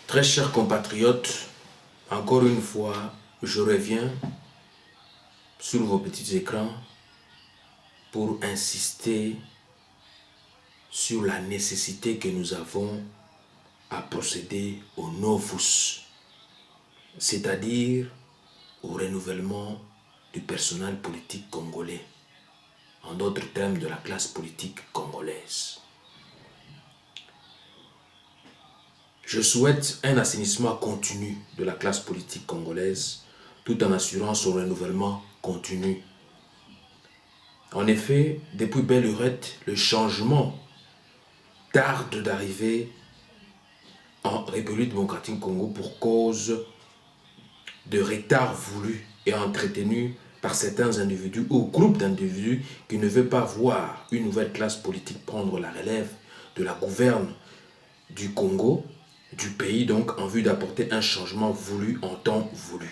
Très chers compatriotes, encore une fois, je reviens sur vos petits écrans pour insister sur la nécessité que nous avons à procéder au novus, c'est-à-dire au renouvellement du personnel politique congolais, en d'autres termes de la classe politique congolaise. Je souhaite un assainissement continu de la classe politique congolaise tout en assurant son renouvellement continu. En effet, depuis belle lurette, le changement tarde d'arriver en République démocratique du Congo pour cause de retard voulu et entretenu par certains individus ou groupes d'individus qui ne veulent pas voir une nouvelle classe politique prendre la relève de la gouverne du Congo, du pays donc, en vue d'apporter un changement voulu en temps voulu.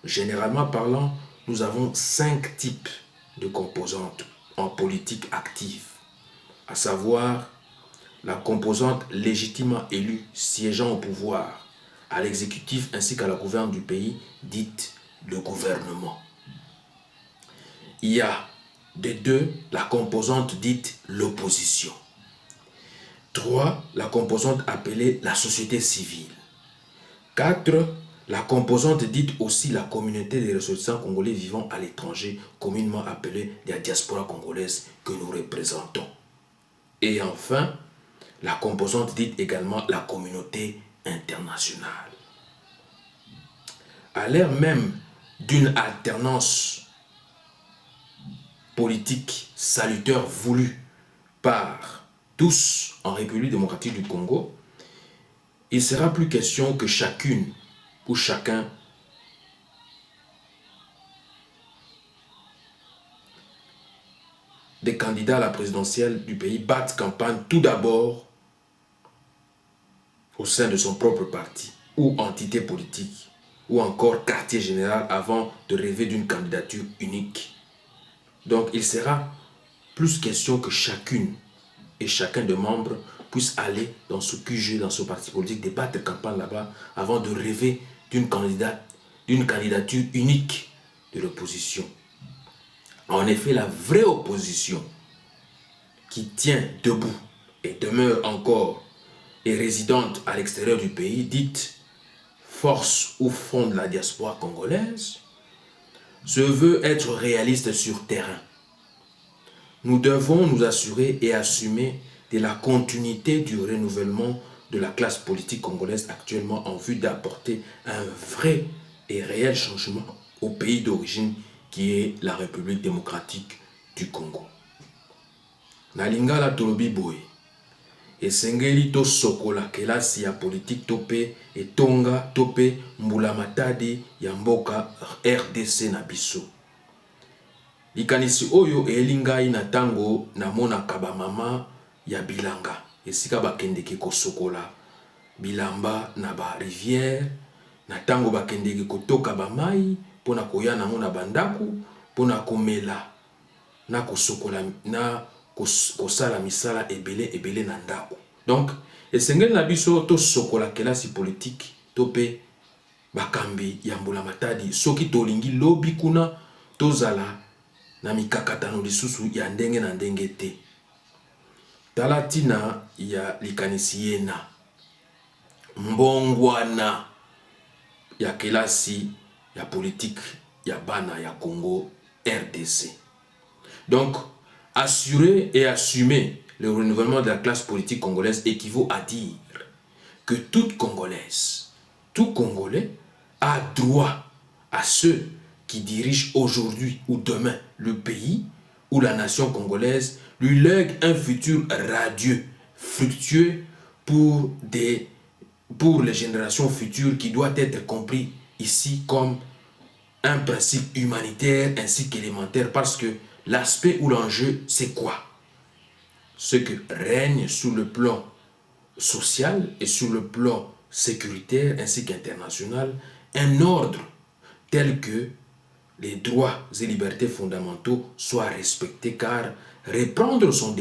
Généralement parlant, nous avons 5 types de composantes en politique active, à savoir la composante légitimement élue siégeant au pouvoir, à l'exécutif ainsi qu'à la gouverne du pays, dite le gouvernement. Il y a de 2 la composante dite l'opposition. 3, la composante appelée la société civile. 4, la composante dite aussi la communauté des ressortissants congolais vivant à l'étranger, communément appelée la diaspora congolaise que nous représentons. Et enfin, la composante dite également la communauté internationale. À l'ère même d'une alternance politique salutaire voulue par tous en République démocratique du Congo, il ne sera plus question que chacune ou chacun des candidats à la présidentielle du pays batte campagne tout d'abord au sein de son propre parti ou entité politique ou encore quartier général avant de rêver d'une candidature unique. Donc il sera plus question que chacune et chacun des membres puisse aller dans ce QG, dans ce parti politique, débattre campagne là-bas avant de rêver d'une candidature unique de l'opposition. En effet, la vraie opposition qui tient debout et demeure encore et résidente à l'extérieur du pays, dite force ou front de la diaspora congolaise, se veut être réaliste sur terrain. Nous devons nous assurer et assumer de la continuité du renouvellement de la classe politique congolaise actuellement en vue d'apporter un vrai et réel changement au pays d'origine qui est la République démocratique du Congo. Na lingala tolobi boye, esengeli to sokola kelasi ya politique tope etonga tope mbula matadi ya mboka RDC na biso. Likanisi oyo elingai na tango na mona kabamama ya bilanga. Esika bakendeki kosokola bilamba na ba rivière. Na tango bakendeki kotoka ba mai pona koya na mona bandaku pona komela na kosokola na kosala misala ebele na ndako. Donc esengeli na biso to sokola kelasi politique tope bakambi ya mbula matadi soki tolingi lobi kuna tozala na mikakatano lisusu ya ndenge na ndenge te. Tala tina ya likanisi yena mbongwana ya kelasi ya politique ya bana ya Congo RDC. Donc, assurer et assumer le renouvellement de la classe politique congolaise équivaut à dire que toute Congolaise, tout Congolais a droit à ceux qui dirigent aujourd'hui ou demain le pays ou la nation congolaise lui lègue un futur radieux, fructueux pour les générations futures qui doit être compris ici comme un principe humanitaire ainsi qu'élémentaire parce que l'aspect ou l'enjeu c'est quoi? Ce que règne sur le plan social et sur le plan sécuritaire ainsi qu'international un ordre tel que les droits et libertés fondamentaux soient respectés car reprendre son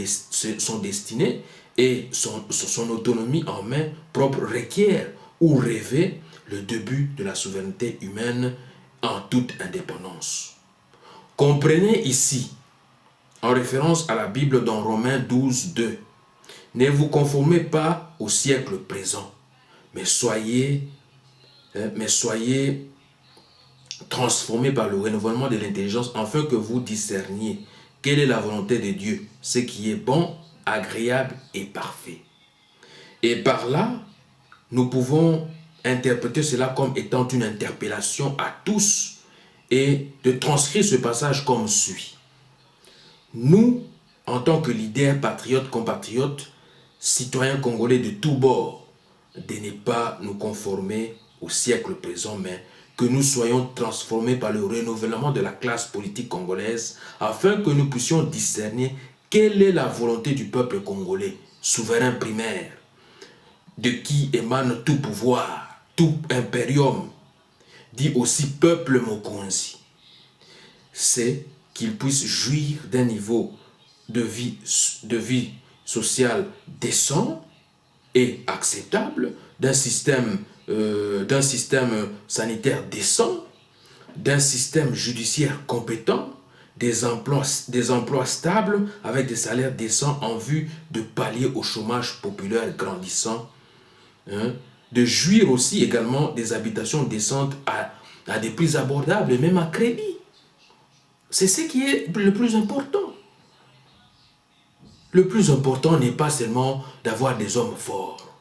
destiné et son autonomie en main propre requiert ou rêver le début de la souveraineté humaine en toute indépendance. Comprenez ici, en référence à la Bible dans Romains 12, 2, ne vous conformez pas au siècle présent, mais soyez transformés par le renouvellement de l'intelligence afin que vous discerniez quelle est la volonté de Dieu, ce qui est bon, agréable et parfait. Et par là, nous pouvons interpréter cela comme étant une interpellation à tous et de transcrire ce passage comme suit. Nous, en tant que leaders, patriotes, compatriotes, citoyens congolais de tous bords, de ne pas nous conformer au siècle présent, mais que nous soyons transformés par le renouvellement de la classe politique congolaise afin que nous puissions discerner quelle est la volonté du peuple congolais, souverain primaire, de qui émane tout pouvoir, tout impérium, dit aussi peuple Mokonzi. C'est qu'il puisse jouir d'un niveau de vie sociale décent et acceptable, d'un système sanitaire décent, d'un système judiciaire compétent, des emplois stables avec des salaires décents en vue de pallier au chômage populaire grandissant, de jouir aussi également des habitations décentes à des prix abordables et même à crédit. C'est ce qui est le plus important. Le plus important n'est pas seulement d'avoir des hommes forts.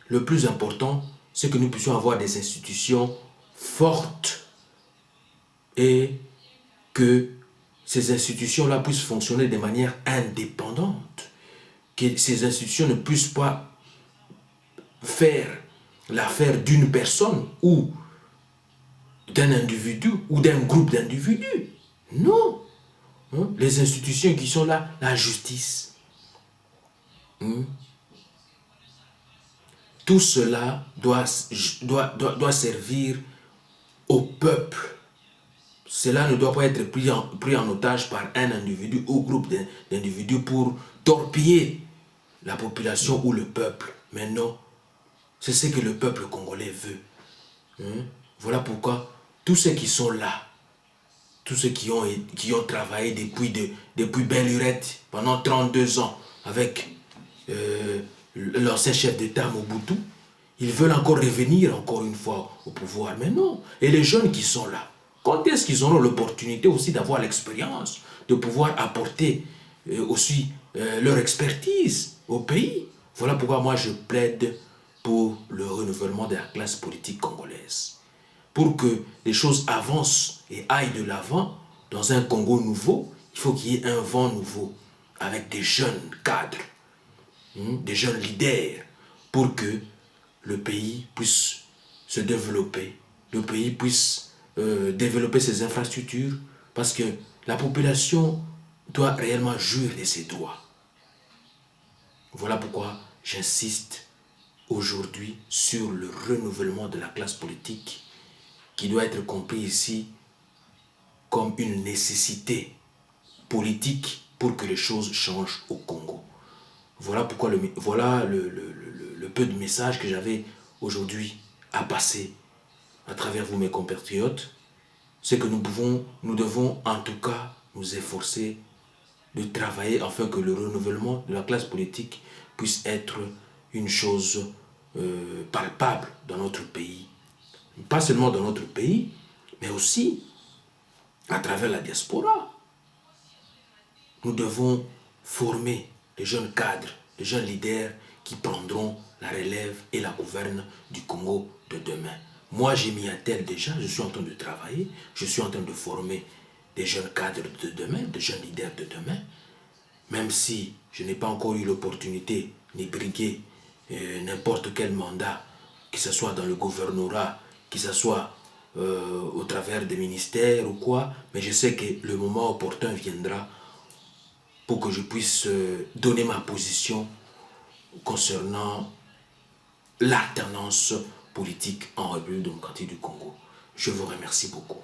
Le plus important, c'est que nous puissions avoir des institutions fortes et que ces institutions-là puissent fonctionner de manière indépendante. Que ces institutions ne puissent pas faire l'affaire d'une personne ou d'un individu ou d'un groupe d'individus. Non. Les institutions qui sont là, la justice. Tout cela doit servir au peuple. Cela ne doit pas être pris en otage par un individu ou groupe d'individus pour torpiller la population ou le peuple. Mais non, c'est ce que le peuple congolais veut. Voilà pourquoi tous ceux qui sont là, tous ceux qui ont travaillé depuis belle lurette pendant 32 ans avec l'ancien chef d'État Mobutu, ils veulent encore revenir encore une fois au pouvoir. Mais non. Et les jeunes qui sont là, quand est-ce qu'ils auront l'opportunité aussi d'avoir l'expérience, de pouvoir apporter aussi leur expertise au pays? Voilà pourquoi moi je plaide pour le renouvellement de la classe politique congolaise. Pour que les choses avancent et aillent de l'avant dans un Congo nouveau, il faut qu'il y ait un vent nouveau avec des jeunes cadres, des jeunes leaders, pour que le pays puisse se développer, le pays puisse développer ses infrastructures, parce que la population doit réellement jouir de ses droits. Voilà pourquoi j'insiste aujourd'hui sur le renouvellement de la classe politique qui doit être compris ici comme une nécessité politique pour que les choses changent au Congo. Voilà pourquoi le peu de messages que j'avais aujourd'hui à passer à travers vous, mes compatriotes. C'est que nous devons en tout cas nous efforcer de travailler afin que le renouvellement de la classe politique puisse être une chose palpable dans notre pays. Pas seulement dans notre pays, mais aussi à travers la diaspora. Nous devons former les jeunes cadres, les jeunes leaders qui prendront la relève et la gouverne du Congo de demain. Moi, j'ai mis un tel déjà, je suis en train de travailler, je suis en train de former des jeunes cadres de demain, des jeunes leaders de demain, même si je n'ai pas encore eu l'opportunité ni briguer n'importe quel mandat, que ce soit dans le gouvernorat, que ce soit au travers des ministères ou quoi, mais je sais que le moment opportun viendra pour que je puisse donner ma position concernant l'alternance politique en République démocratique du Congo. Je vous remercie beaucoup.